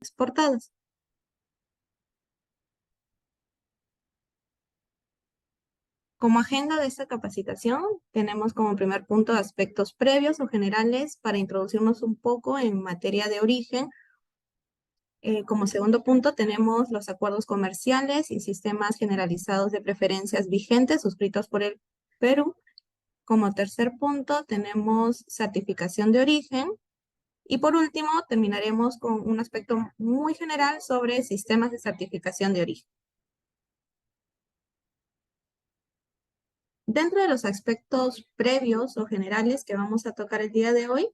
exportadas. Como agenda de esta capacitación, tenemos como primer punto aspectos previos o generales para introducirnos un poco en materia de origen. Como segundo punto, tenemos los acuerdos comerciales y sistemas generalizados de preferencias vigentes suscritos por el Perú. Como tercer punto, tenemos certificación de origen. Y por último, terminaremos con un aspecto muy general sobre sistemas de certificación de origen. Dentro de los aspectos previos o generales que vamos a tocar el día de hoy,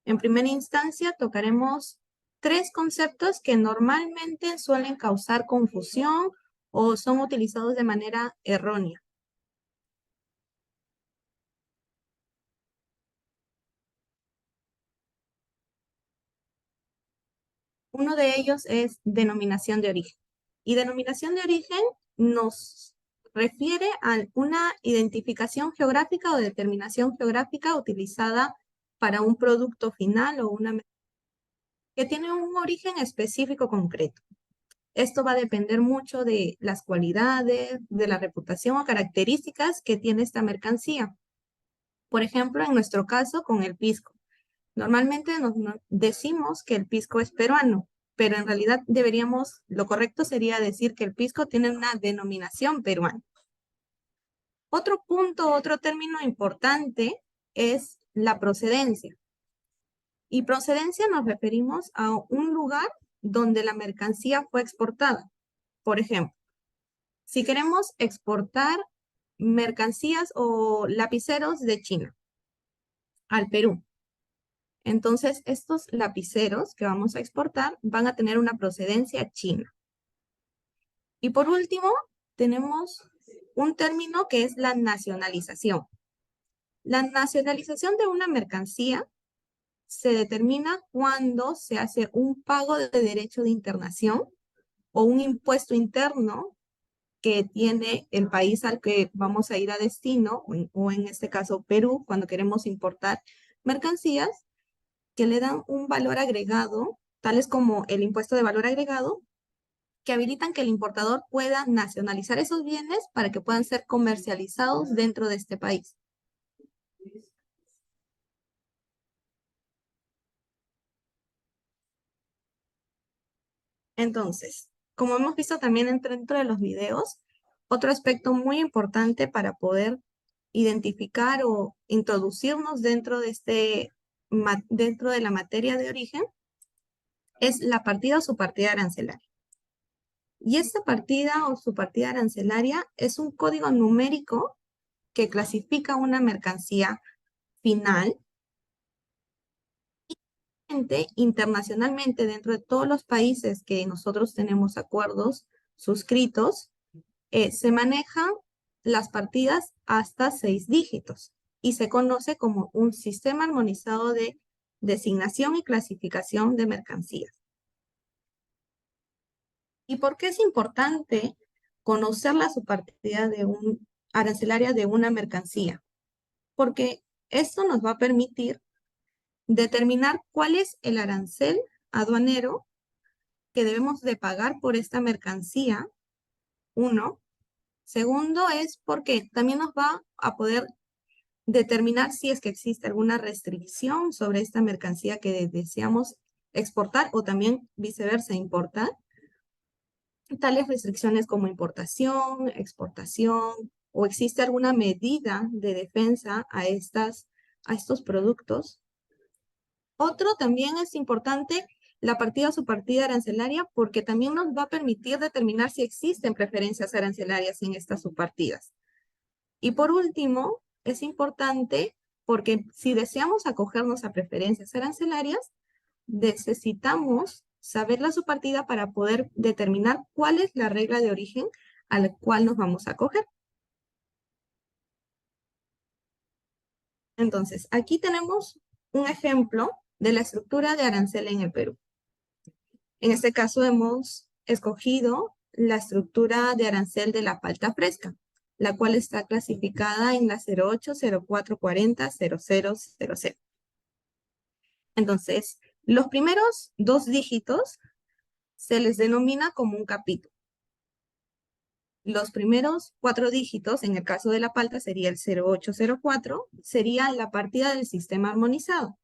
en primera instancia tocaremos tres conceptos que normalmente suelen causar confusión o son utilizados de manera errónea. Uno de ellos es denominación de origen. Y denominación de origen nos refiere a una identificación geográfica o determinación geográfica utilizada para un producto final o una que tiene un origen específico concreto. Esto va a depender mucho de las cualidades, de la reputación o características que tiene esta mercancía. Por ejemplo, en nuestro caso con el pisco. Normalmente nos decimos que el pisco es peruano, pero en realidad lo correcto sería decir que el pisco tiene una denominación peruana. Otro punto, otro término importante es la procedencia. Y procedencia nos referimos a un lugar donde la mercancía fue exportada. Por ejemplo, si queremos exportar mercancías o lapiceros de China al Perú, entonces estos lapiceros que vamos a exportar van a tener una procedencia china. Y por último, tenemos un término que es la nacionalización. La nacionalización de una mercancía se determina cuando se hace un pago de derecho de internación o un impuesto interno que tiene el país al que vamos a ir a destino, o en este caso Perú, cuando queremos importar mercancías que le dan un valor agregado, tales como el impuesto de valor agregado, que habilitan que el importador pueda nacionalizar esos bienes para que puedan ser comercializados dentro de este país. Entonces, como hemos visto también dentro de los videos, otro aspecto muy importante para poder identificar o introducirnos dentro de la materia de origen es la partida o su partida arancelaria. Y esta partida o su partida arancelaria es un código numérico que clasifica una mercancía final. Internacionalmente, dentro de todos los países que nosotros tenemos acuerdos suscritos, se manejan las partidas hasta 6 dígitos y se conoce como un sistema armonizado de designación y clasificación de mercancías. ¿Y por qué es importante conocer la subpartida arancelaria de una mercancía? Porque esto nos va a permitir determinar cuál es el arancel aduanero que debemos de pagar por esta mercancía, uno. Segundo es porque también nos va a poder determinar si es que existe alguna restricción sobre esta mercancía que deseamos exportar o también viceversa importar. Tales restricciones como importación, exportación o existe alguna medida de defensa a estos productos. Otro también es importante la partida o subpartida arancelaria porque también nos va a permitir determinar si existen preferencias arancelarias en estas subpartidas. Y por último, es importante porque si deseamos acogernos a preferencias arancelarias, necesitamos saber la subpartida para poder determinar cuál es la regla de origen a la cual nos vamos a acoger. Entonces, aquí tenemos un ejemplo de la estructura de arancel en el Perú. En este caso hemos escogido la estructura de arancel de la palta fresca, la cual está clasificada en la 08, 04, 40, 00, 00. Entonces, los primeros 2 dígitos se les denomina como un capítulo. Los primeros 4 dígitos, en el caso de la palta, sería el 0804, sería la partida del sistema armonizado.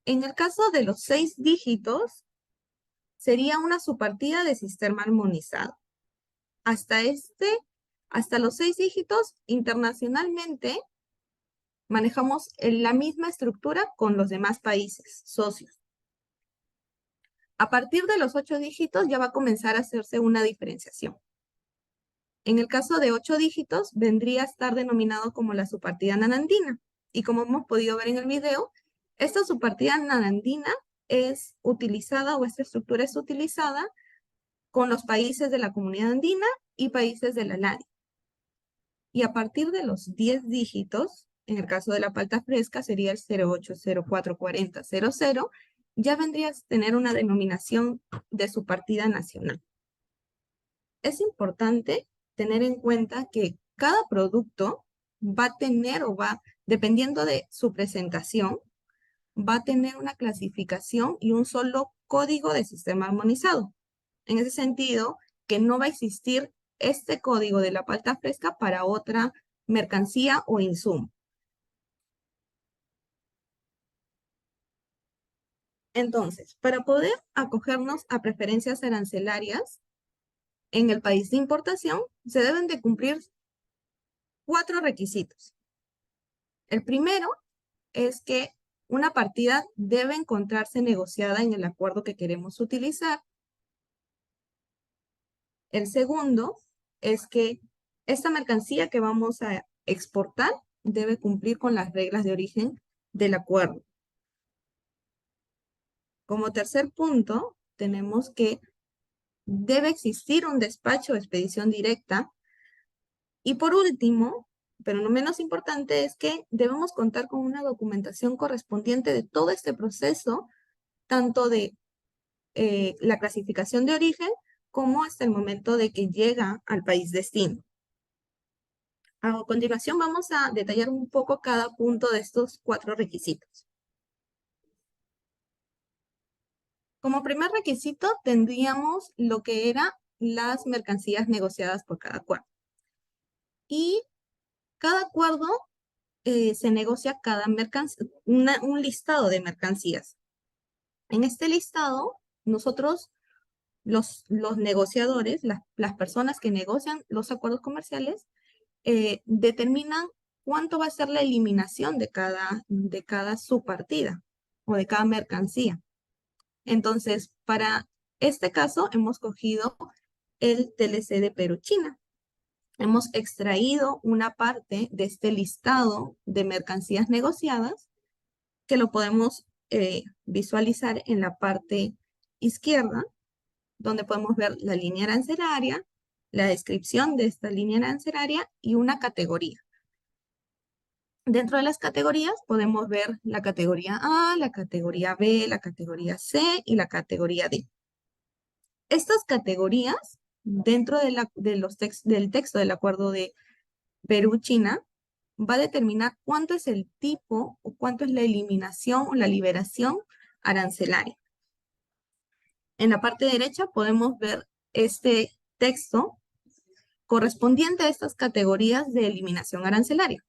En el caso de los 6 dígitos, sería una subpartida de sistema armonizado. Hasta los 6 dígitos, internacionalmente, manejamos la misma estructura con los demás países socios. A partir de los 8 dígitos ya va a comenzar a hacerse una diferenciación. En el caso de 8 dígitos, vendría a estar denominado como la subpartida nanandina. Y como hemos podido ver en el video, esta subpartida nanandina es utilizada, o esta estructura es utilizada con los países de la Comunidad Andina y países de la LADI. Y a partir de los 10 dígitos, en el caso de la palta fresca sería el 08044000, ya vendría a tener una denominación de subpartida nacional. Es importante tener en cuenta que cada producto va a tener dependiendo de su presentación, va a tener una clasificación y un solo código de sistema armonizado. En ese sentido, que no va a existir este código de la palta fresca para otra mercancía o insumo. Entonces, para poder acogernos a preferencias arancelarias en el país de importación, se deben de cumplir 4 requisitos. El primero es que una partida debe encontrarse negociada en el acuerdo que queremos utilizar. El segundo es que esta mercancía que vamos a exportar debe cumplir con las reglas de origen del acuerdo. Como tercer punto, tenemos que debe existir un despacho de expedición directa. Y por último, pero no menos importante, es que debemos contar con una documentación correspondiente de todo este proceso, tanto de la clasificación de origen como hasta el momento de que llega al país destino. A continuación vamos a detallar un poco cada punto de estos 4 requisitos. Como primer requisito tendríamos lo que eran las mercancías negociadas por cada acuerdo. Y cada acuerdo se negocia un listado de mercancías. En este listado, nosotros, los negociadores, las personas que negocian los acuerdos comerciales, determinan cuánto va a ser la eliminación de cada subpartida o de cada mercancía. Entonces, para este caso, hemos cogido el TLC de Perú-China. Hemos extraído una parte de este listado de mercancías negociadas que lo podemos visualizar en la parte izquierda, donde podemos ver la línea arancelaria, la descripción de esta línea arancelaria y una categoría. Dentro de las categorías podemos ver la categoría A, la categoría B, la categoría C y la categoría D. Estas categorías, dentro del texto del acuerdo de Perú-China, va a determinar cuánto es el tipo o cuánto es la eliminación o la liberación arancelaria. En la parte derecha podemos ver este texto correspondiente a estas categorías de eliminación arancelaria.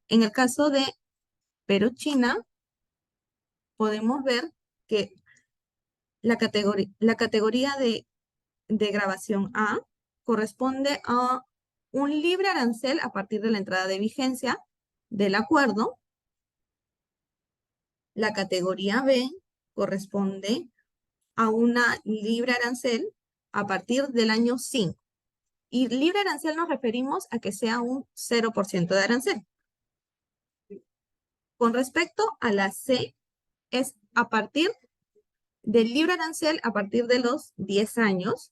En el caso de Perú-China, podemos ver que la categoría de grabación A corresponde a un libre arancel a partir de la entrada de vigencia del acuerdo. La categoría B corresponde a una libre arancel a partir del año 5. Y libre arancel nos referimos a que sea un 0% de arancel. Con respecto a la C, es a partir del libre arancel a partir de los 10 años.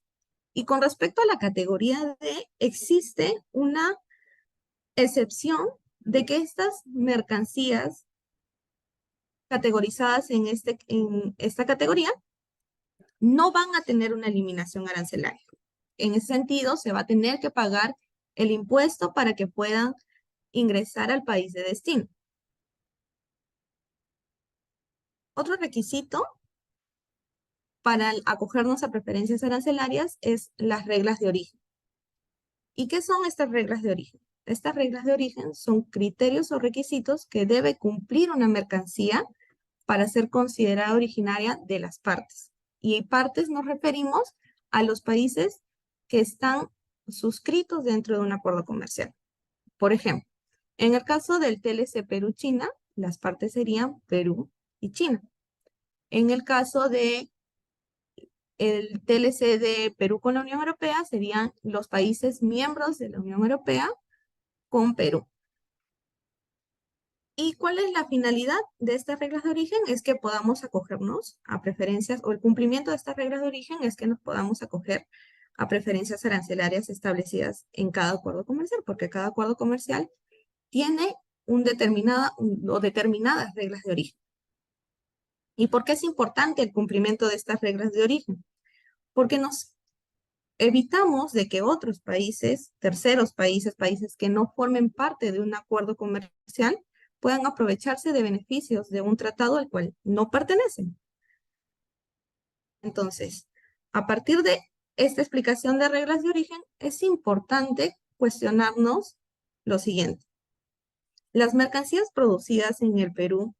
Y con respecto a la categoría D, existe una excepción de que estas mercancías categorizadas en esta categoría no van a tener una eliminación arancelaria. En ese sentido, se va a tener que pagar el impuesto para que puedan ingresar al país de destino. Otro requisito para acogernos a preferencias arancelarias es las reglas de origen. ¿Y qué son estas reglas de origen? Estas reglas de origen son criterios o requisitos que debe cumplir una mercancía para ser considerada originaria de las partes. Y partes nos referimos a los países que están suscritos dentro de un acuerdo comercial. Por ejemplo, en el caso del TLC Perú-China, las partes serían Perú y China. En el caso de el TLC de Perú con la Unión Europea, serían los países miembros de la Unión Europea con Perú. ¿Y cuál es la finalidad de estas reglas de origen? Es que podamos acogernos a preferencias, o el cumplimiento de estas reglas de origen es que nos podamos acoger a preferencias arancelarias establecidas en cada acuerdo comercial, porque cada acuerdo comercial tiene o determinadas reglas de origen. ¿Y por qué es importante el cumplimiento de estas reglas de origen? Porque nos evitamos de que otros países, terceros países, países que no formen parte de un acuerdo comercial, puedan aprovecharse de beneficios de un tratado al cual no pertenecen. Entonces, a partir de esta explicación de reglas de origen, es importante cuestionarnos lo siguiente. Las mercancías producidas en el Perú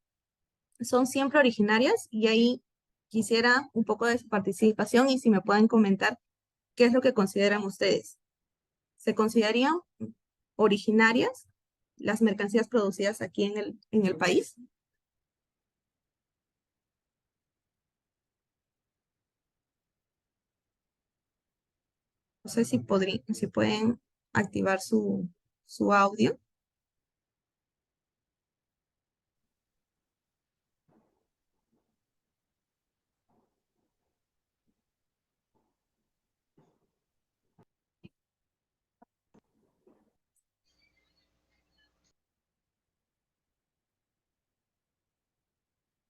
son siempre originarias, y ahí quisiera un poco de su participación y si me pueden comentar qué es lo que consideran ustedes. ¿Se considerarían originarias las mercancías producidas aquí en el país? No sé si pueden activar su audio.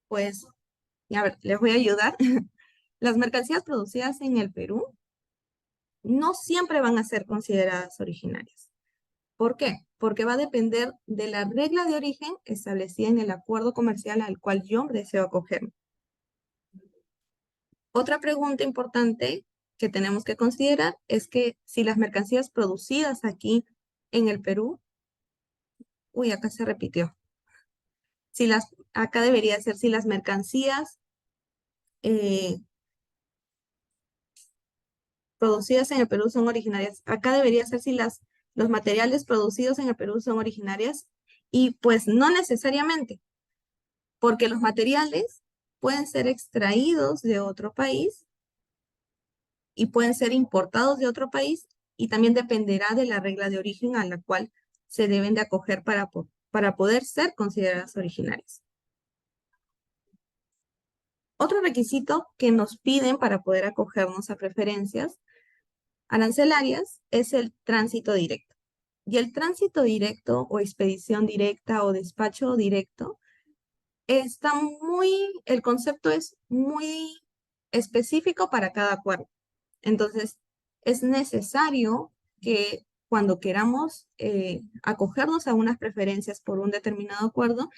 Pues, a ver, les voy a ayudar. Las mercancías producidas en el Perú no siempre van a ser consideradas originarias. ¿Por qué? Porque va a depender de la regla de origen establecida en el acuerdo comercial al cual yo deseo acogerme. Otra pregunta importante que tenemos que considerar es que si las mercancías producidas aquí en el Perú, acá se repitió. Acá debería ser si las mercancías eh, producidas en el Perú son originarias. Acá debería ser si los materiales producidos en el Perú son originarias, y pues no necesariamente, porque los materiales pueden ser extraídos de otro país y pueden ser importados de otro país, y también dependerá de la regla de origen a la cual se deben de acoger para poder ser consideradas originarias. Otro requisito que nos piden para poder acogernos a preferencias arancelarias es el tránsito directo. Y el tránsito directo o expedición directa o despacho directo el concepto es muy específico para cada acuerdo. Entonces, es necesario que cuando queramos acogernos a unas preferencias por un determinado acuerdo,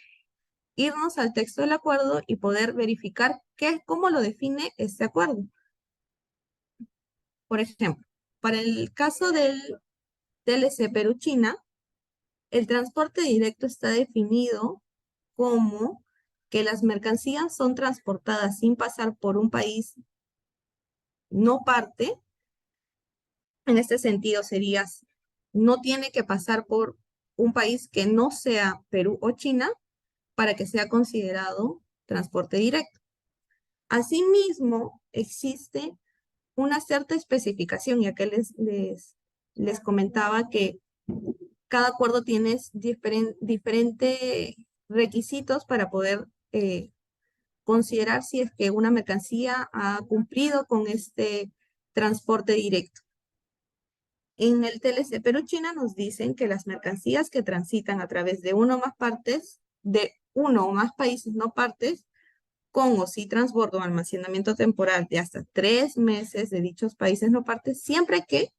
irnos al texto del acuerdo y poder verificar cómo lo define este acuerdo. Por ejemplo, para el caso del TLC Perú-China, el transporte directo está definido como que las mercancías son transportadas sin pasar por un país no parte. En este sentido no tiene que pasar por un país que no sea Perú o China para que sea considerado transporte directo. Asimismo, existe una cierta especificación, y acá les comentaba que cada acuerdo tiene diferentes requisitos para poder considerar si es que una mercancía ha cumplido con este transporte directo. En el TLC Perú-China nos dicen que las mercancías que transitan a través de uno o más países no partes, con o sin transbordo o almacenamiento temporal de hasta 3 meses de dichos países no partes, siempre que,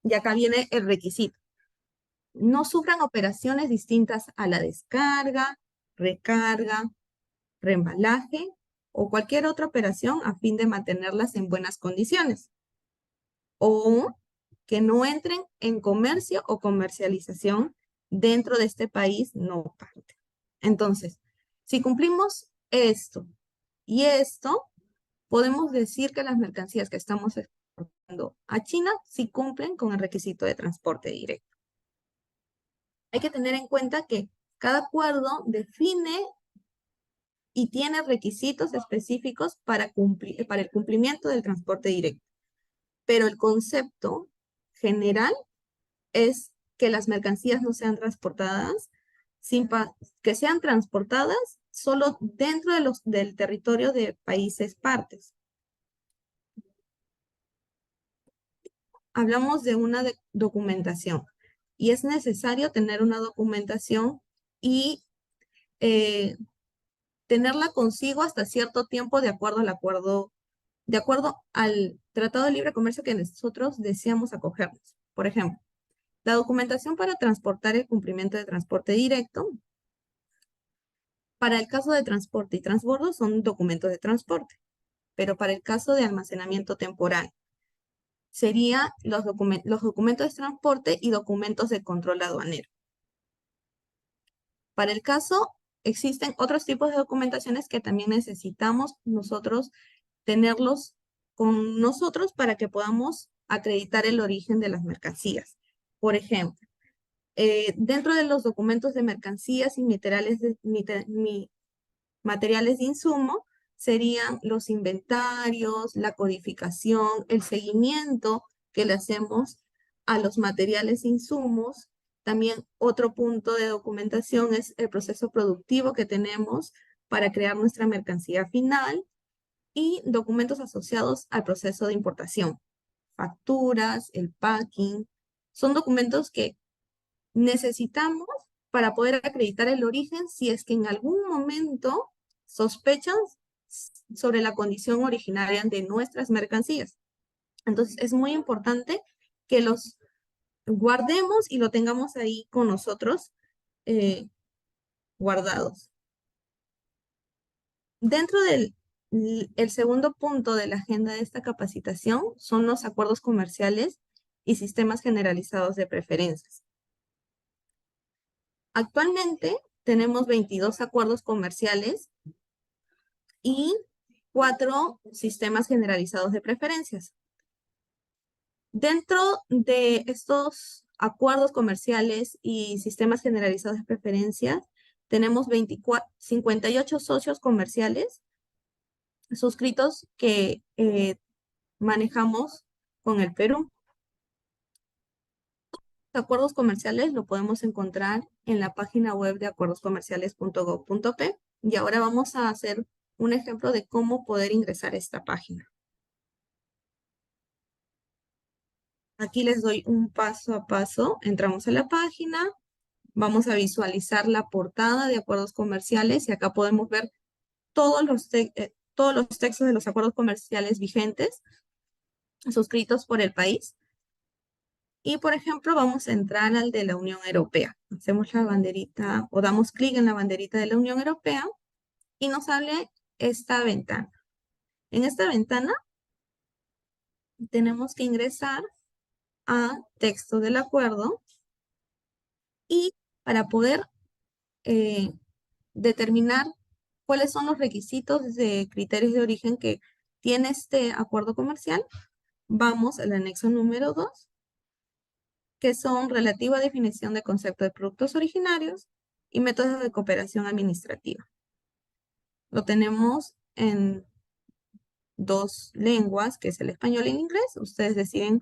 y acá viene el requisito, no sufran operaciones distintas a la descarga, recarga, reembalaje o cualquier otra operación a fin de mantenerlas en buenas condiciones, o que no entren en comercio o comercialización dentro de este país no parte. Entonces, si cumplimos esto y esto, podemos decir que las mercancías que estamos exportando a China sí cumplen con el requisito de transporte directo. Hay que tener en cuenta que cada acuerdo define y tiene requisitos específicos para el cumplimiento del transporte directo. Pero el concepto general es que las mercancías no sean transportadas, que sean transportadas solo dentro del territorio de países partes. Hablamos de una documentación y es necesario tener una documentación y tenerla consigo hasta cierto tiempo de acuerdo al Tratado de Libre Comercio que nosotros deseamos acogernos. Por ejemplo, la documentación para transportar el cumplimiento de transporte directo. Para el caso de transporte y transbordo son documentos de transporte, pero para el caso de almacenamiento temporal serían los documentos de transporte y documentos de control aduanero. Para el caso, existen otros tipos de documentaciones que también necesitamos nosotros tenerlos con nosotros para que podamos acreditar el origen de las mercancías. Por ejemplo, dentro de los documentos de mercancías y materiales de insumo serían los inventarios, la codificación, el seguimiento que le hacemos a los materiales e insumos. También otro punto de documentación es el proceso productivo que tenemos para crear nuestra mercancía final y documentos asociados al proceso de importación, facturas, el packing. Son documentos que necesitamos para poder acreditar el origen si es que en algún momento sospechan sobre la condición originaria de nuestras mercancías. Entonces, es muy importante que los guardemos y lo tengamos ahí con nosotros guardados. Dentro del el segundo punto de la agenda de esta capacitación son los acuerdos comerciales y sistemas generalizados de preferencias. Actualmente tenemos 22 acuerdos comerciales y 4 sistemas generalizados de preferencias. Dentro de estos acuerdos comerciales y sistemas generalizados de preferencias, tenemos 58 socios comerciales suscritos que manejamos con el Perú. Los acuerdos comerciales lo podemos encontrar en la página web de acuerdoscomerciales.gov.p y ahora vamos a hacer un ejemplo de cómo poder ingresar a esta página. Aquí les doy un paso a paso. Entramos a la página, vamos a visualizar la portada de acuerdos comerciales y acá podemos ver todos los textos de los acuerdos comerciales vigentes suscritos por el país. Y, por ejemplo, vamos a entrar al de la Unión Europea. Hacemos la banderita o damos clic en la banderita de la Unión Europea y nos sale esta ventana. En esta ventana tenemos que ingresar a texto del acuerdo y para poder determinar cuáles son los requisitos de criterios de origen que tiene este acuerdo comercial, vamos al anexo número 2, que son relativa a definición de concepto de productos originarios y métodos de cooperación administrativa. Lo tenemos en 2 lenguas, que es el español y el inglés. Ustedes deciden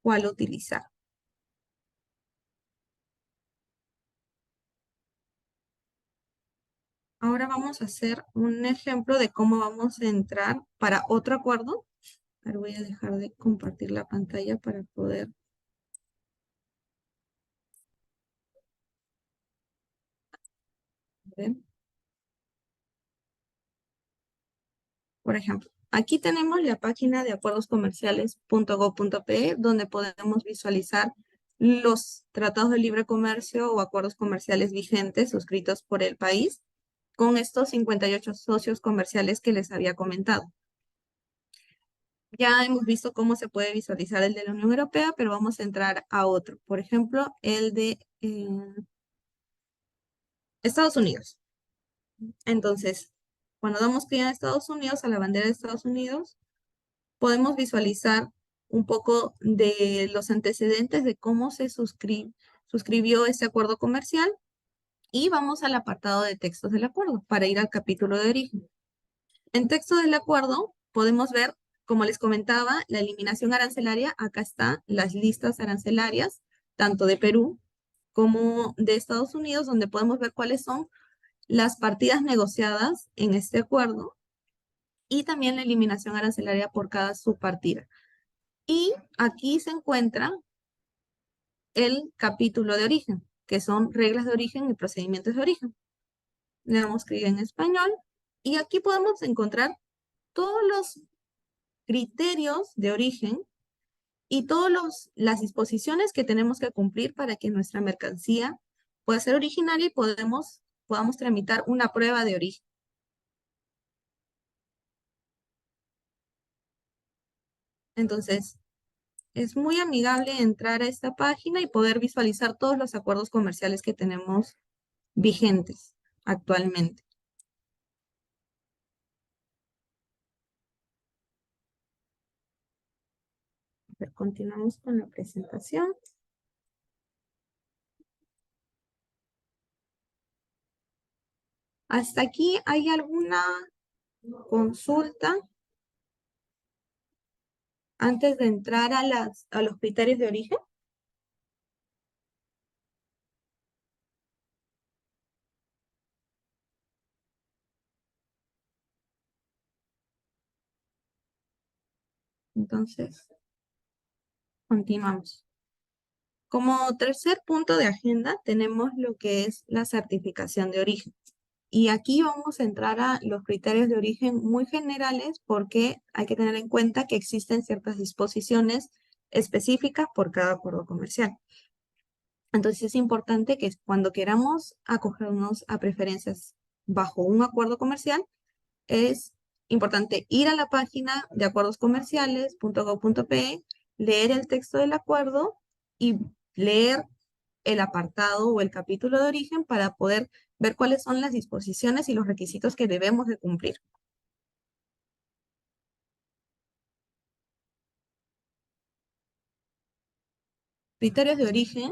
cuál utilizar. Ahora vamos a hacer un ejemplo de cómo vamos a entrar para otro acuerdo. Ahora voy a dejar de compartir la pantalla para poder ver. Por ejemplo, aquí tenemos la página de acuerdoscomerciales.gov.pe donde podemos visualizar los tratados de libre comercio o acuerdos comerciales vigentes suscritos por el país. con estos 58 socios comerciales que les había comentado. Ya hemos visto cómo se puede visualizar el de la Unión Europea, pero vamos a entrar a otro. Por ejemplo, el de Estados Unidos. Entonces, cuando damos clic en Estados Unidos, a la bandera de Estados Unidos, podemos visualizar un poco de los antecedentes de cómo se suscribió este acuerdo comercial y vamos al apartado de textos del acuerdo para ir al capítulo de origen. En texto del acuerdo podemos ver, como les comentaba, la eliminación arancelaria. Acá están las listas arancelarias, tanto de Perú como de Estados Unidos, donde podemos ver cuáles son las partidas negociadas en este acuerdo y también la eliminación arancelaria por cada subpartida. Y aquí se encuentra el capítulo de origen, que son reglas de origen y procedimientos de origen. Le damos clic en español y aquí podemos encontrar todos los criterios de origen y todas las disposiciones que tenemos que cumplir para que nuestra mercancía pueda ser originaria y podamos tramitar una prueba de origen. Entonces, es muy amigable entrar a esta página y poder visualizar todos los acuerdos comerciales que tenemos vigentes actualmente. A ver, continuamos con la presentación. ¿Hasta aquí hay alguna consulta antes de entrar a los criterios de origen? Entonces, continuamos. Como tercer punto de agenda tenemos lo que es la certificación de origen. Y aquí vamos a entrar a los criterios de origen muy generales porque hay que tener en cuenta que existen ciertas disposiciones específicas por cada acuerdo comercial. Entonces es importante que cuando queramos acogernos a preferencias bajo un acuerdo comercial, es importante ir a la página de acuerdoscomerciales.gov.pe, leer el texto del acuerdo y leer el apartado o el capítulo de origen para poder ver cuáles son las disposiciones y los requisitos que debemos de cumplir. Criterios de origen.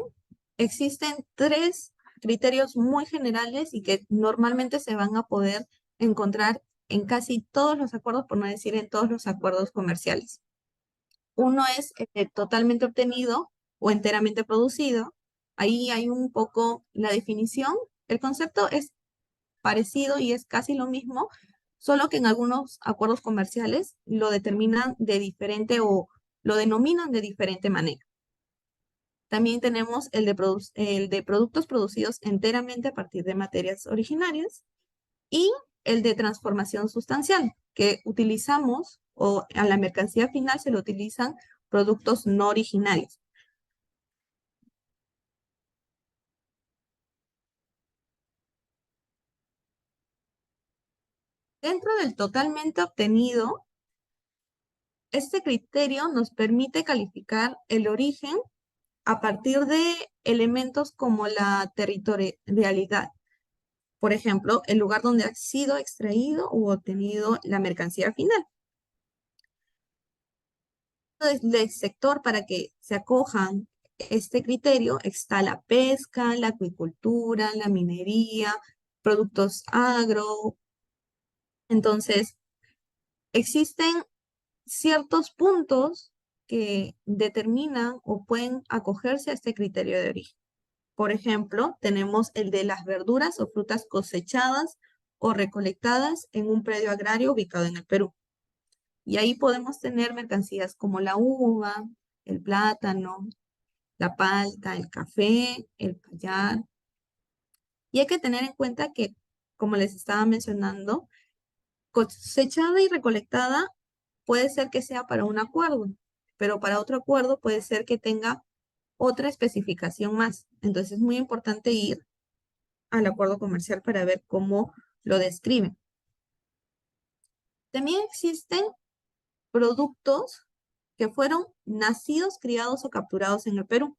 Existen 3 criterios muy generales y que normalmente se van a poder encontrar en casi todos los acuerdos, por no decir en todos los acuerdos comerciales. Uno es totalmente obtenido o enteramente producido. Ahí hay un poco la definición. El concepto es parecido y es casi lo mismo, solo que en algunos acuerdos comerciales lo determinan de diferente o lo denominan de diferente manera. También tenemos el de productos producidos enteramente a partir de materias originarias y el de transformación sustancial, que utilizamos o a la mercancía final se le utilizan productos no originarios. Dentro del totalmente obtenido, este criterio nos permite calificar el origen a partir de elementos como la territorialidad. Por ejemplo, el lugar donde ha sido extraído u obtenido la mercancía final. Del sector para que se acojan este criterio está la pesca, la acuicultura, la minería, productos agro. Entonces, existen ciertos puntos que determinan o pueden acogerse a este criterio de origen. Por ejemplo, tenemos el de las verduras o frutas cosechadas o recolectadas en un predio agrario ubicado en el Perú. Y ahí podemos tener mercancías como la uva, el plátano, la palta, el café, el payar. Y hay que tener en cuenta que, como les estaba mencionando, cosechada y recolectada puede ser que sea para un acuerdo, pero para otro acuerdo puede ser que tenga otra especificación más. Entonces es muy importante ir al acuerdo comercial para ver cómo lo describen. También existen productos que fueron nacidos, criados o capturados en el Perú.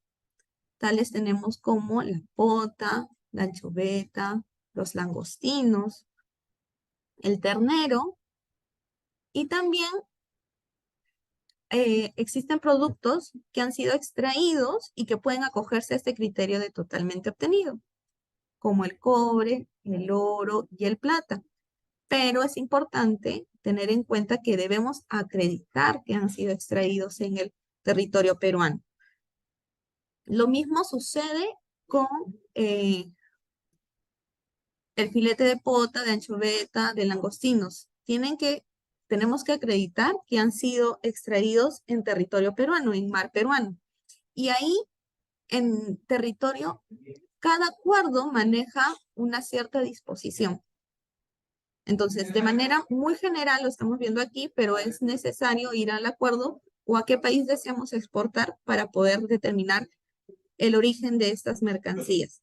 Tales tenemos como la pota, la anchoveta, los langostinos, el ternero, y también existen productos que han sido extraídos y que pueden acogerse a este criterio de totalmente obtenido, como el cobre, el oro y el plata. Pero es importante tener en cuenta que debemos acreditar que han sido extraídos en el territorio peruano. Lo mismo sucede con el filete de pota, de anchoveta, de langostinos. Tenemos que acreditar que han sido extraídos en territorio peruano, en mar peruano. Y ahí, en territorio, cada acuerdo maneja una cierta disposición. Entonces, de manera muy general, lo estamos viendo aquí, pero es necesario ir al acuerdo o a qué país deseamos exportar para poder determinar el origen de estas mercancías.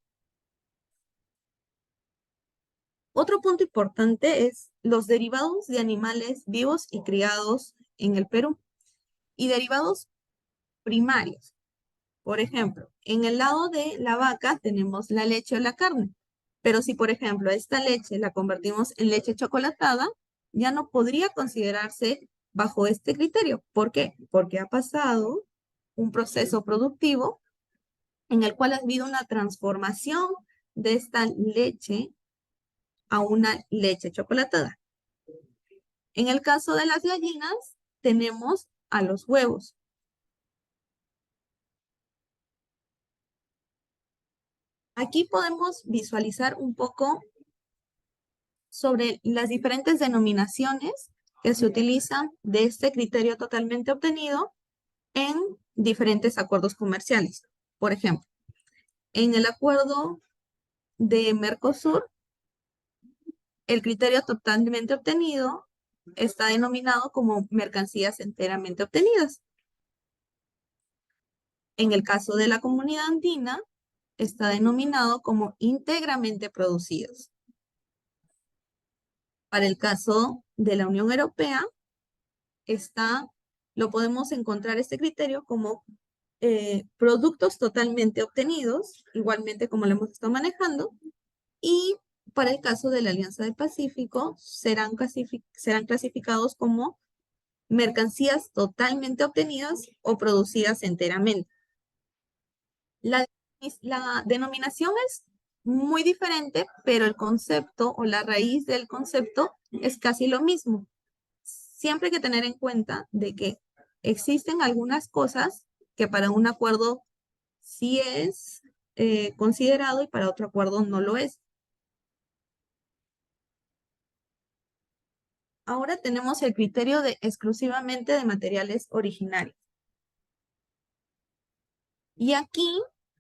Otro punto importante es los derivados de animales vivos y criados en el Perú y derivados primarios. Por ejemplo, en el lado de la vaca tenemos la leche o la carne, pero si, por ejemplo, esta leche la convertimos en leche chocolatada, ya no podría considerarse bajo este criterio. ¿Por qué? Porque ha pasado un proceso productivo en el cual ha habido una transformación de esta leche a una leche chocolatada. En el caso de las gallinas, tenemos a los huevos. Aquí podemos visualizar un poco sobre las diferentes denominaciones que se utilizan de este criterio totalmente obtenido en diferentes acuerdos comerciales. Por ejemplo, en el acuerdo de Mercosur, el criterio totalmente obtenido está denominado como mercancías enteramente obtenidas. En el caso de la Comunidad Andina, está denominado como íntegramente producidos. Para el caso de la Unión Europea, lo podemos encontrar este criterio como productos totalmente obtenidos, igualmente como lo hemos estado manejando, y para el caso de la Alianza del Pacífico serán clasificados como mercancías totalmente obtenidas o producidas enteramente. La denominación es muy diferente, pero el concepto o la raíz del concepto es casi lo mismo. Siempre hay que tener en cuenta de que existen algunas cosas que para un acuerdo sí es considerado y para otro acuerdo no lo es. Ahora tenemos el criterio de exclusivamente de materiales originarios. Y aquí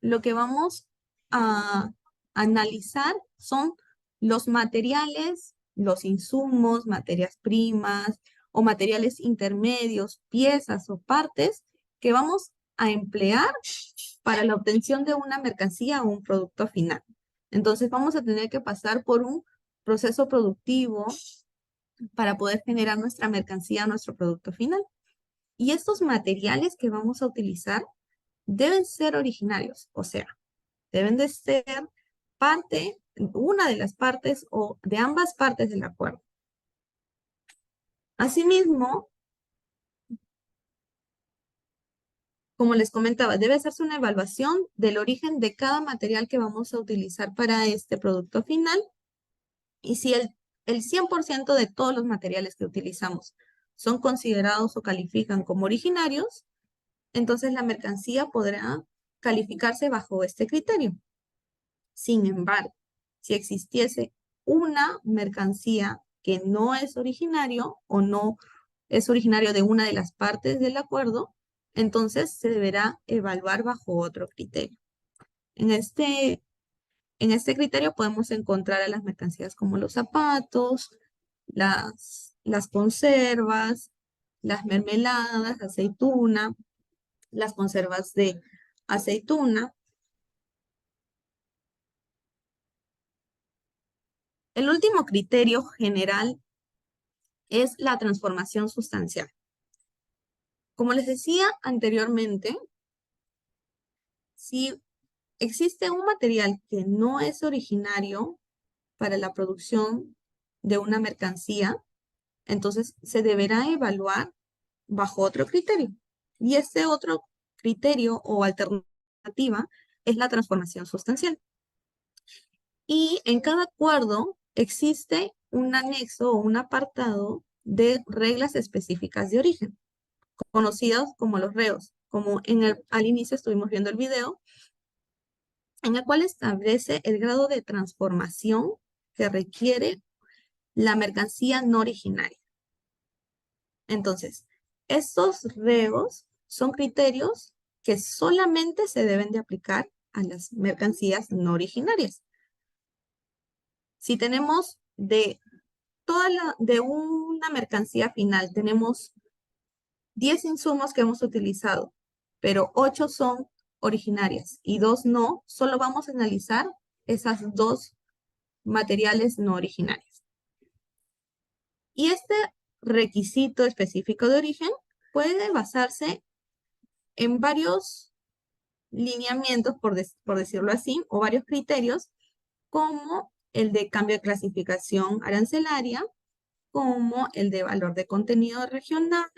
lo que vamos a analizar son los materiales, los insumos, materias primas o materiales intermedios, piezas o partes que vamos a emplear para la obtención de una mercancía o un producto final. Entonces vamos a tener que pasar por un proceso productivo para poder generar nuestra mercancía, nuestro producto final. Y estos materiales que vamos a utilizar deben ser originarios, o sea, deben de ser una de las partes o de ambas partes del acuerdo. Asimismo, como les comentaba, debe hacerse una evaluación del origen de cada material que vamos a utilizar para este producto final. Y si el 100% de todos los materiales que utilizamos son considerados o califican como originarios, entonces la mercancía podrá calificarse bajo este criterio. Sin embargo, si existiese una mercancía que no es originario o no es originario de una de las partes del acuerdo, entonces se deberá evaluar bajo otro criterio. En este criterio podemos encontrar a las mercancías como los zapatos, las conservas, las mermeladas, aceituna, las conservas de aceituna. El último criterio general es la transformación sustancial. Como les decía anteriormente, si existe un material que no es originario para la producción de una mercancía, entonces se deberá evaluar bajo otro criterio. Y este otro criterio o alternativa es la transformación sustancial. Y en cada acuerdo existe un anexo o un apartado de reglas específicas de origen, conocidas como los reos, como al inicio estuvimos viendo el video, en el cual establece el grado de transformación que requiere la mercancía no originaria. Entonces, estos reos son criterios que solamente se deben de aplicar a las mercancías no originarias. Si tenemos de una mercancía final, tenemos 10 insumos que hemos utilizado, pero 8 son originarias y 2 no, solo vamos a analizar esas 2 materiales no originarios. Y este requisito específico de origen puede basarse en varios lineamientos, por decirlo así, o varios criterios, como el de cambio de clasificación arancelaria, como el de valor de contenido regional,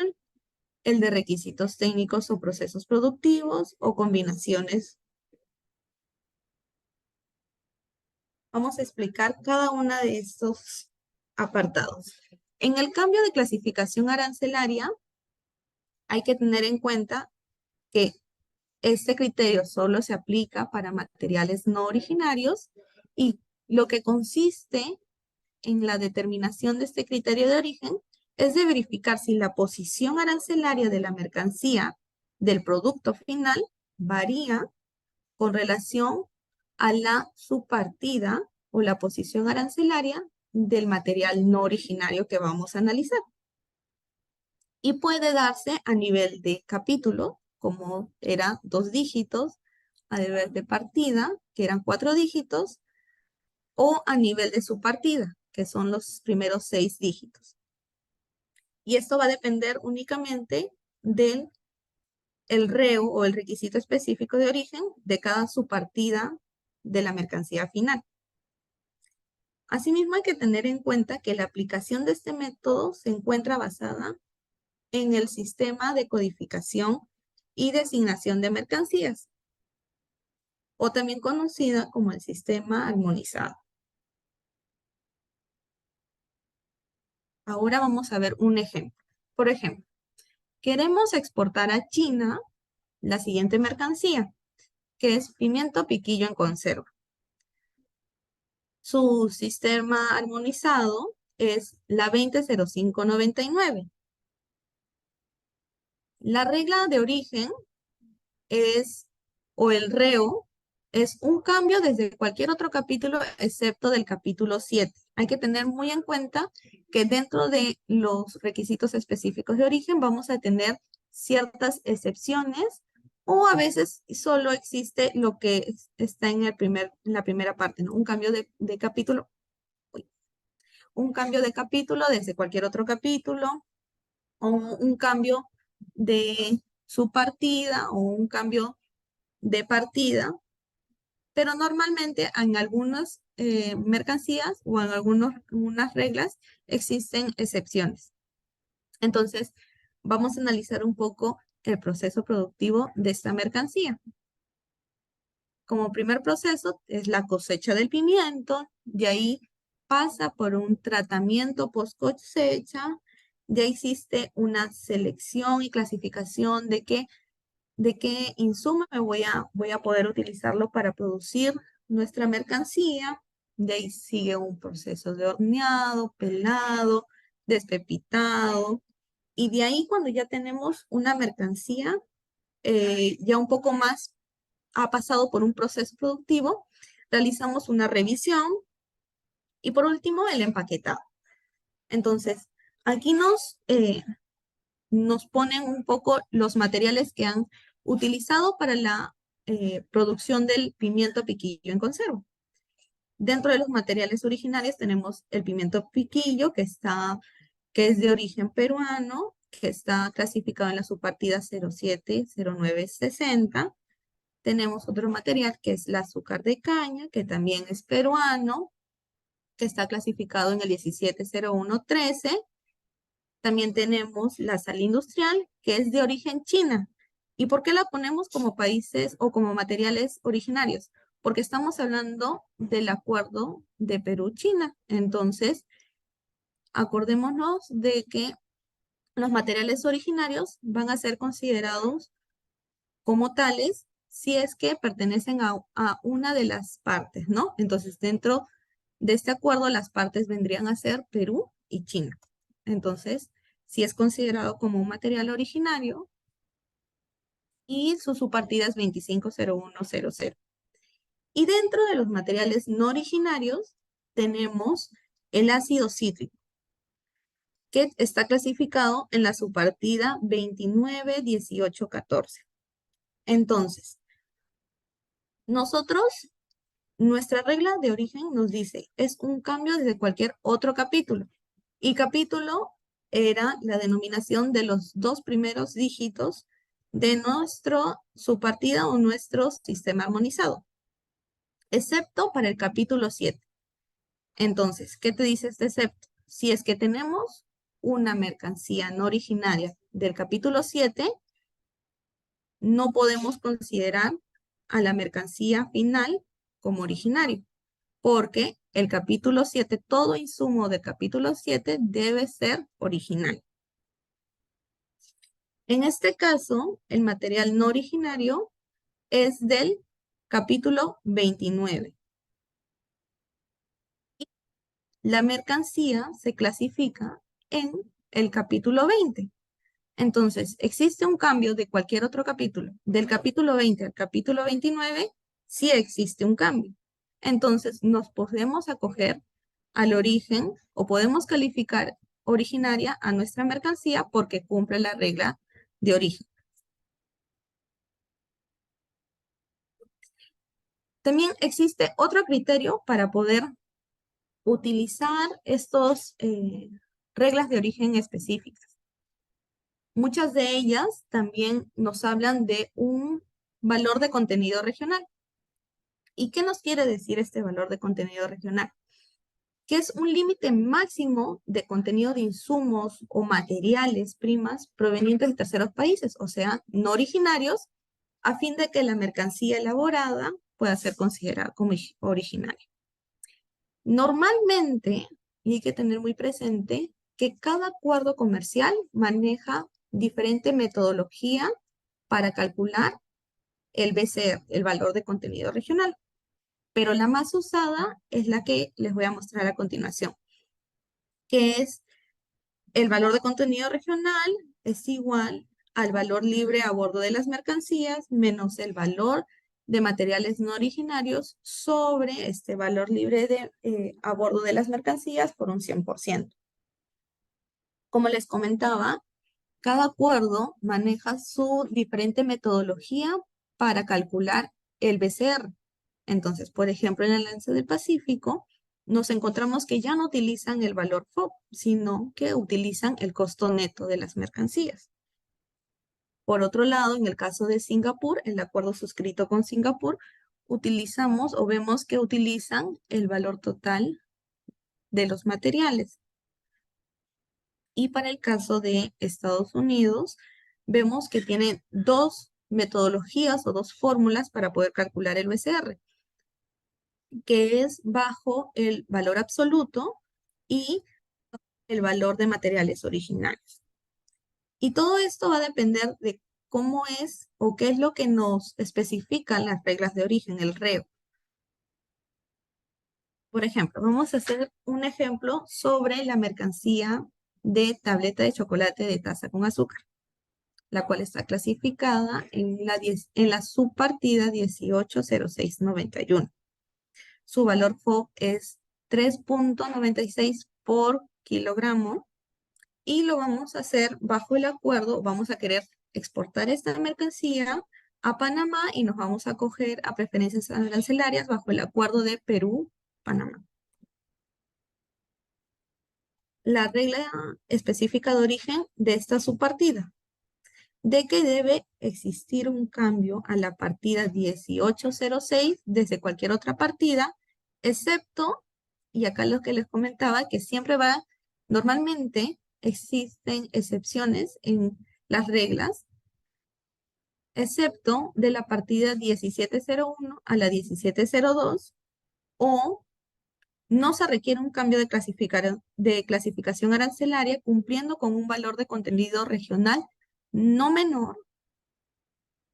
el de requisitos técnicos o procesos productivos o combinaciones. Vamos a explicar cada uno de estos apartados. En el cambio de clasificación arancelaria, hay que tener en cuenta que este criterio solo se aplica para materiales no originarios y lo que consiste en la determinación de este criterio de origen es de verificar si la posición arancelaria de la mercancía del producto final varía con relación a la subpartida o la posición arancelaria del material no originario que vamos a analizar. Y puede darse a nivel de capítulo, como era 2 dígitos, a nivel de partida, que eran 4 dígitos, o a nivel de subpartida, que son los primeros 6 dígitos. Y esto va a depender únicamente del reo o el requisito específico de origen de cada subpartida de la mercancía final. Asimismo, hay que tener en cuenta que la aplicación de este método se encuentra basada en el sistema de codificación y designación de mercancías, o también conocida como el sistema armonizado. Ahora vamos a ver un ejemplo. Por ejemplo, queremos exportar a China la siguiente mercancía, que es pimiento piquillo en conserva. Su sistema armonizado es la 200599. La regla de origen es, o el reo, es un cambio desde cualquier otro capítulo excepto del capítulo 7. Hay que tener muy en cuenta que dentro de los requisitos específicos de origen vamos a tener ciertas excepciones o a veces solo existe lo que está en la primera parte, ¿no? Un cambio de capítulo. Un cambio de capítulo desde cualquier otro capítulo o un cambio de su partida o un cambio de partida, pero normalmente en algunas mercancías o en algunas reglas existen excepciones. Entonces, vamos a analizar un poco el proceso productivo de esta mercancía. Como primer proceso es la cosecha del pimiento, de ahí pasa por un tratamiento post cosecha, de ahí existe una selección y clasificación de qué insumo voy a poder utilizarlo para producir nuestra mercancía. De ahí sigue un proceso de horneado, pelado, despepitado. Y de ahí cuando ya tenemos una mercancía ya un poco más ha pasado por un proceso productivo, realizamos una revisión y por último el empaquetado. Entonces, aquí nos ponen un poco los materiales que han utilizado para la producción del pimiento piquillo en conserva. Dentro de los materiales originarios tenemos el pimiento piquillo, que es de origen peruano, que está clasificado en la subpartida 070960. Tenemos otro material que es el azúcar de caña, que también es peruano, que está clasificado en el 170113. También tenemos la sal industrial, que es de origen china. ¿Y por qué la ponemos como países o como materiales originarios? Porque estamos hablando del acuerdo de Perú-China. Entonces, acordémonos de que los materiales originarios van a ser considerados como tales si es que pertenecen a una de las partes, ¿no? Entonces, dentro de este acuerdo, las partes vendrían a ser Perú y China. Entonces, si es considerado como un material originario y su subpartida es 250100. Y dentro de los materiales no originarios tenemos el ácido cítrico, que está clasificado en la subpartida 291814. Entonces, nosotros, nuestra regla de origen nos dice, es un cambio desde cualquier otro capítulo. Y capítulo era la denominación de los dos primeros dígitos de nuestro subpartida o nuestro sistema armonizado, excepto para el capítulo 7. Entonces, ¿qué te dice este excepto? Si es que tenemos una mercancía no originaria del capítulo 7, no podemos considerar a la mercancía final como originario, porque el capítulo 7, todo insumo del capítulo 7 debe ser original. En este caso, el material no originario es del capítulo 29. La mercancía se clasifica en el capítulo 20. Entonces, existe un cambio de cualquier otro capítulo. Del capítulo 20 al capítulo 29, sí existe un cambio. Entonces, nos podemos acoger al origen o podemos calificar originaria a nuestra mercancía porque cumple la regla de origen. También existe otro criterio para poder utilizar estos reglas de origen específicas. Muchas de ellas también nos hablan de un valor de contenido regional. ¿Y qué nos quiere decir este valor de contenido regional? Que es un límite máximo de contenido de insumos o materiales primas provenientes de terceros países, o sea, no originarios, a fin de que la mercancía elaborada pueda ser considerada como originaria. Normalmente, y hay que tener muy presente, que cada acuerdo comercial maneja diferente metodología para calcular el BCR, el valor de contenido regional. Pero la más usada es la que les voy a mostrar a continuación, que es el valor de contenido regional es igual al valor libre a bordo de las mercancías menos el valor de materiales no originarios sobre este valor libre a bordo de las mercancías por un 100%. Como les comentaba, cada acuerdo maneja su diferente metodología para calcular el BCR. Entonces, por ejemplo, en el Alianza del Pacífico, nos encontramos que ya no utilizan el valor FOB, sino que utilizan el costo neto de las mercancías. Por otro lado, en el caso de Singapur, el acuerdo suscrito con Singapur, utilizamos o vemos que utilizan el valor total de los materiales. Y para el caso de Estados Unidos, vemos que tiene dos metodologías o dos fórmulas para poder calcular el BCR, que es bajo el valor absoluto y el valor de materiales originales. Y todo esto va a depender de cómo es o qué es lo que nos especifican las reglas de origen, el REO. Por ejemplo, vamos a hacer un ejemplo sobre la mercancía de tableta de chocolate de taza con azúcar, la cual está clasificada en la subpartida 180691. Su valor FOB es 3.96 por kilogramo y lo vamos a hacer bajo el acuerdo. Vamos a querer exportar esta mercancía a Panamá y nos vamos a acoger a preferencias arancelarias bajo el acuerdo de Perú Panamá. La regla específica de origen de esta subpartida, de que debe existir un cambio a la partida 1806 desde cualquier otra partida, excepto, y acá lo que les comentaba, que siempre normalmente existen excepciones en las reglas, excepto de la partida 1701 a la 1702, o no se requiere un cambio de clasificación arancelaria cumpliendo con un valor de contenido regional no menor.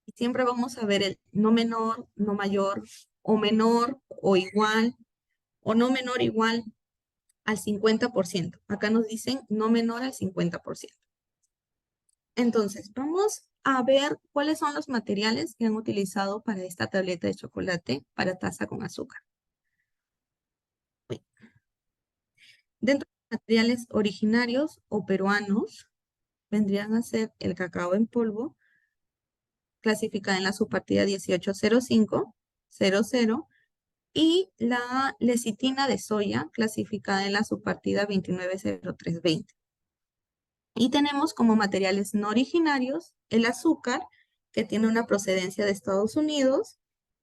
Y siempre vamos a ver el no menor, no mayor, o menor, o igual, o no menor igual al 50%. Acá nos dicen no menor al 50%. Entonces, vamos a ver cuáles son los materiales que han utilizado para esta tableta de chocolate para taza con azúcar. Dentro de los materiales originarios o peruanos, vendrían a ser el cacao en polvo, clasificada en la subpartida 180500, y la lecitina de soya, clasificada en la subpartida 290320. Y tenemos como materiales no originarios el azúcar, que tiene una procedencia de Estados Unidos,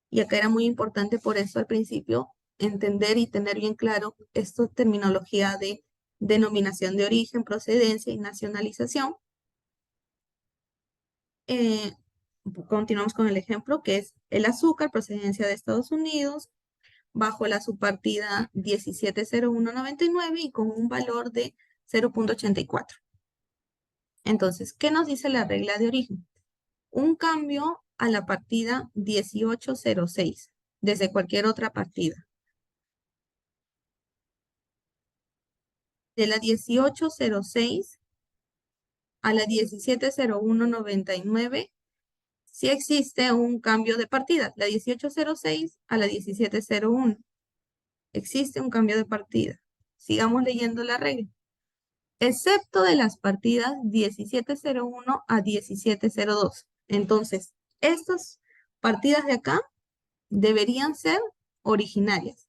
y acá era muy importante por eso al principio entender y tener bien claro esta terminología de denominación de origen, procedencia y nacionalización. Continuamos con el ejemplo, que es el azúcar, procedencia de Estados Unidos, bajo la subpartida 170199 y con un valor de 0.84. Entonces, ¿qué nos dice la regla de origen? Un cambio a la partida 1806, desde cualquier otra partida. De la 1806 a la 170199, sí existe un cambio de partida. La 1806 a la 1701. Existe un cambio de partida. Sigamos leyendo la regla. Excepto de las partidas 1701 a 1702. Entonces, estas partidas de acá deberían ser originarias,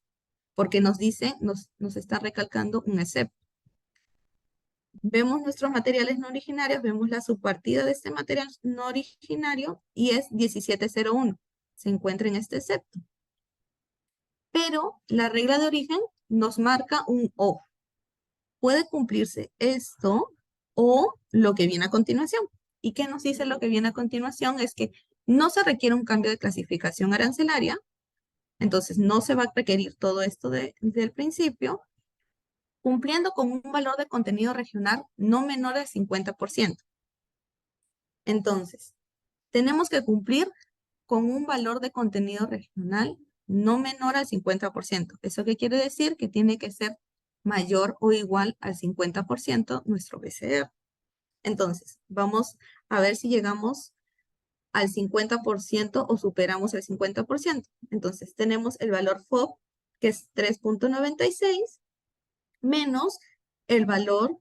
porque nos dice, nos está recalcando un excepto. Vemos nuestros materiales no originarios, vemos la subpartida de este material no originario y es 1701. Se encuentra en este excepto. Pero la regla de origen nos marca un O. Puede cumplirse esto o lo que viene a continuación. ¿Y qué nos dice lo que viene a continuación? Es que no se requiere un cambio de clasificación arancelaria, entonces no se va a requerir todo esto del principio, cumpliendo con un valor de contenido regional no menor al 50%. Entonces, tenemos que cumplir con un valor de contenido regional no menor al 50%. ¿Eso qué quiere decir? Que tiene que ser mayor o igual al 50% nuestro BCR. Entonces, vamos a ver si llegamos al 50% o superamos el 50%. Entonces, tenemos el valor FOB, que es 3.96, menos el valor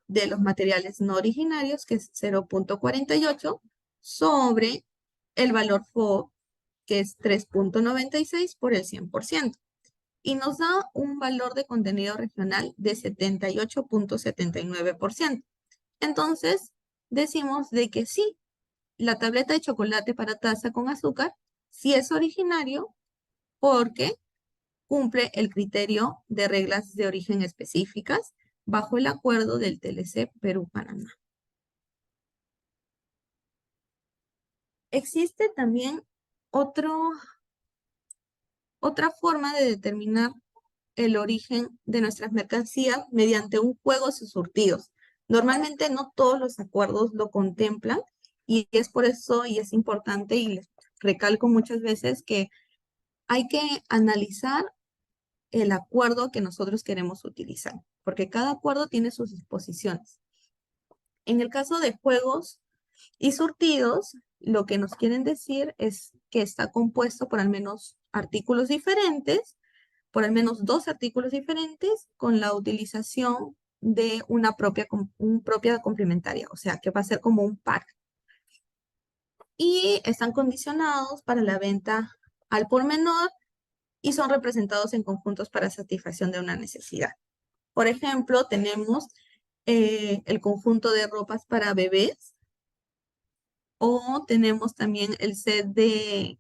de los materiales no originarios, que es 0.48, sobre el valor FOB, que es 3.96 por el 100%. Y nos da un valor de contenido regional de 78.79%. Entonces, decimos de que sí, la tableta de chocolate para taza con azúcar sí es originario porque cumple el criterio de reglas de origen específicas bajo el acuerdo del TLC Perú-Panamá. Existe también otra forma de determinar el origen de nuestras mercancías mediante un juego de sus surtidos. Normalmente no todos los acuerdos lo contemplan y es por eso y es importante y les recalco muchas veces que hay que analizar el acuerdo que nosotros queremos utilizar, porque cada acuerdo tiene sus disposiciones. En el caso de juegos y surtidos, lo que nos quieren decir es que está compuesto por al menos artículos diferentes, por al menos 2 artículos diferentes, con la utilización de una propia complementaria, o sea, que va a ser como un pack. Y están condicionados para la venta al por menor y son representados en conjuntos para satisfacción de una necesidad. Por ejemplo, tenemos el conjunto de ropas para bebés, o tenemos también el set de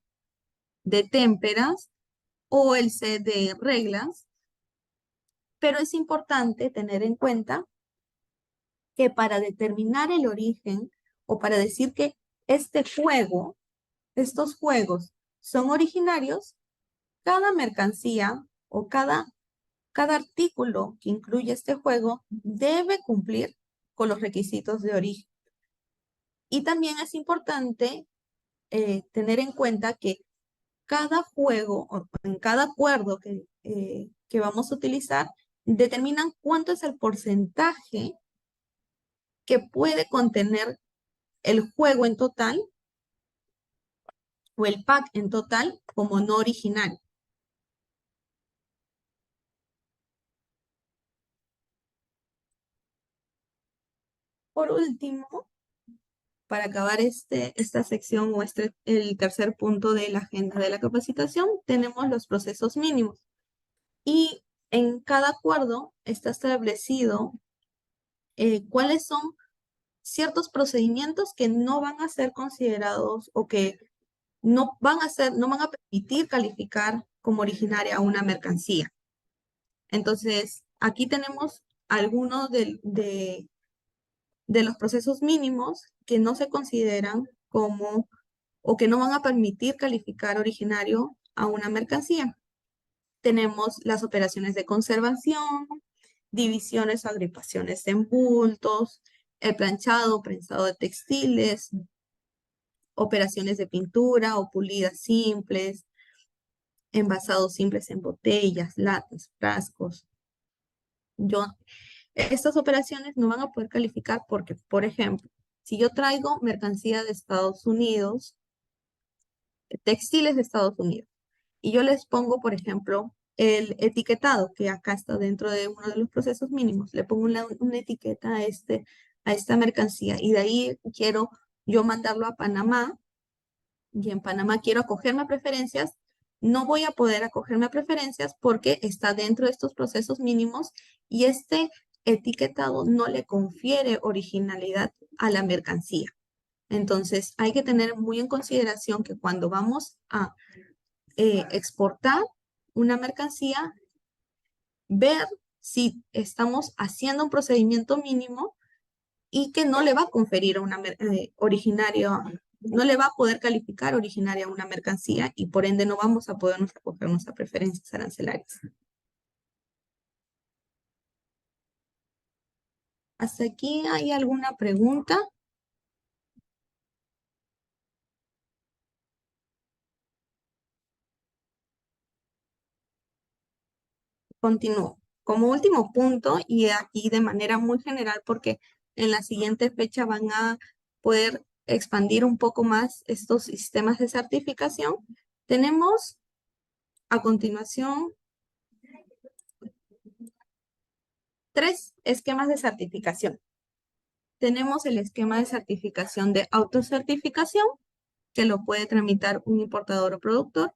témperas o el set de reglas, pero es importante tener en cuenta que para determinar el origen o para decir que estos juegos son originarios, cada mercancía o cada artículo que incluye este juego debe cumplir con los requisitos de origen. Y también es importante tener en cuenta que cada juego o en cada acuerdo que vamos a utilizar determinan cuánto es el porcentaje que puede contener el juego en total o el pack en total como no original. Por último, para acabar esta sección o el tercer punto de la agenda de la capacitación, tenemos los procesos mínimos. Y en cada acuerdo está establecido cuáles son ciertos procedimientos que no van a ser considerados o que no van a permitir calificar como originaria una mercancía. Entonces, aquí tenemos algunos de los procesos mínimos que no se consideran como o que no van a permitir calificar originario a una mercancía. Tenemos las operaciones de conservación, divisiones o agrupaciones en bultos, el planchado, prensado de textiles, operaciones de pintura o pulidas simples, envasados simples en botellas, latas, frascos. Estas operaciones no van a poder calificar porque, por ejemplo, si yo traigo mercancía de Estados Unidos, textiles de Estados Unidos, y yo les pongo, por ejemplo, el etiquetado, que acá está dentro de uno de los procesos mínimos, le pongo una etiqueta a esta mercancía, y de ahí quiero yo mandarlo a Panamá, y en Panamá quiero acogerme a preferencias, no voy a poder acogerme a preferencias porque está dentro de estos procesos mínimos y este etiquetado no le confiere originalidad a la mercancía. Entonces, hay que tener muy en consideración que cuando vamos a exportar una mercancía, ver si estamos haciendo un procedimiento mínimo y que no le va a conferir a una originaria, no le va a poder calificar originaria a una mercancía y por ende no vamos a podernos acogernos a preferencias arancelarias. ¿Hasta aquí hay alguna pregunta? Continúo. Como último punto, y aquí de manera muy general, porque en la siguiente fecha van a poder expandir un poco más estos sistemas de certificación, tenemos a continuación 3 esquemas de certificación. Tenemos el esquema de certificación de autocertificación, que lo puede tramitar un importador o productor,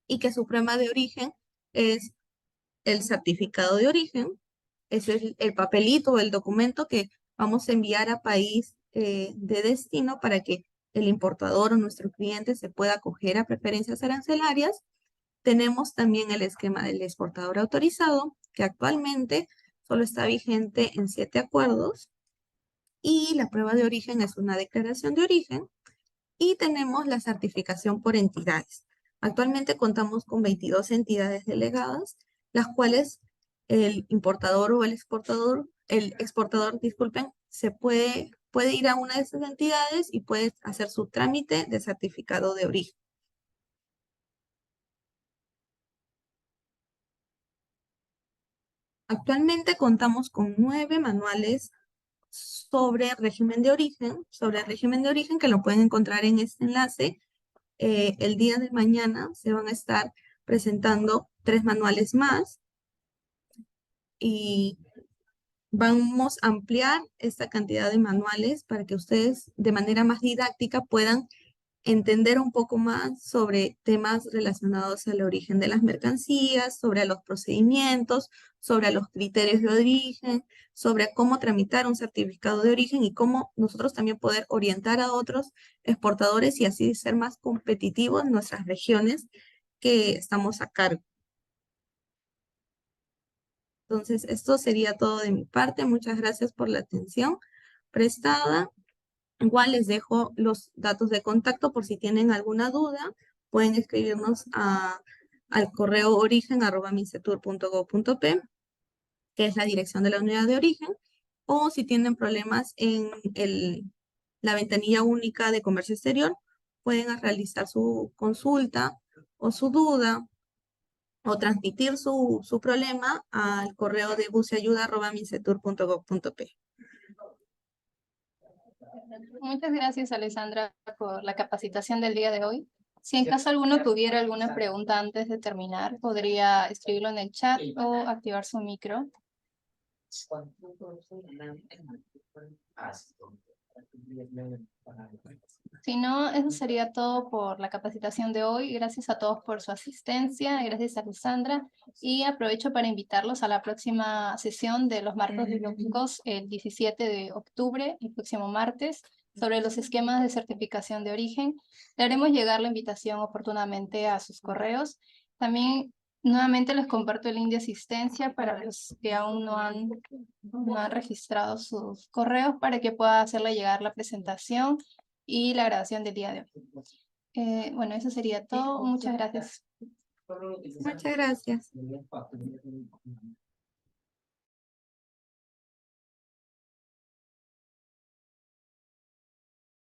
y que su prueba de origen es el certificado de origen. Ese es el papelito o el documento que vamos a enviar a país de destino para que el importador o nuestro cliente se pueda acoger a preferencias arancelarias. Tenemos también el esquema del exportador autorizado, que actualmente solo está vigente en 7 acuerdos. Y la prueba de origen es una declaración de origen. Y tenemos la certificación por entidades. Actualmente contamos con 22 entidades delegadas, las cuales el importador o el exportador, disculpen, puede ir a una de esas entidades y puede hacer su trámite de certificado de origen. Actualmente contamos con 9 manuales sobre régimen de origen, que lo pueden encontrar en este enlace. El día de mañana se van a estar presentando 3 manuales más y vamos a ampliar esta cantidad de manuales para que ustedes de manera más didáctica puedan entender un poco más sobre temas relacionados al origen de las mercancías, sobre los procedimientos, sobre los criterios de origen, sobre cómo tramitar un certificado de origen y cómo nosotros también poder orientar a otros exportadores y así ser más competitivos en nuestras regiones que estamos a cargo. Entonces, esto sería todo de mi parte. Muchas gracias por la atención prestada. Igual les dejo los datos de contacto por si tienen alguna duda. Pueden escribirnos al correo origen@mincetur.gov.p, que es la dirección de la unidad de origen, o si tienen problemas en la ventanilla única de comercio exterior, pueden realizar su consulta o su duda o transmitir su problema al correo de buceayuda@mincetur.gov.p. Muchas gracias, Alessandra, por la capacitación del día de hoy. Si en caso alguno tuviera alguna pregunta antes de terminar, podría escribirlo en el chat o activar su micro. Si no, eso sería todo por la capacitación de hoy. Gracias a todos por su asistencia. Gracias a Alessandra. Y aprovecho para invitarlos a la próxima sesión de los marcos biológicos el 17 de octubre, el próximo martes, sobre los esquemas de certificación de origen. Le haremos llegar la invitación oportunamente a sus correos. También nuevamente les comparto el link de asistencia para los que aún no han registrado sus correos para que pueda hacerle llegar la presentación y la grabación del día de hoy. Bueno, eso sería todo. Muchas gracias. Muchas gracias.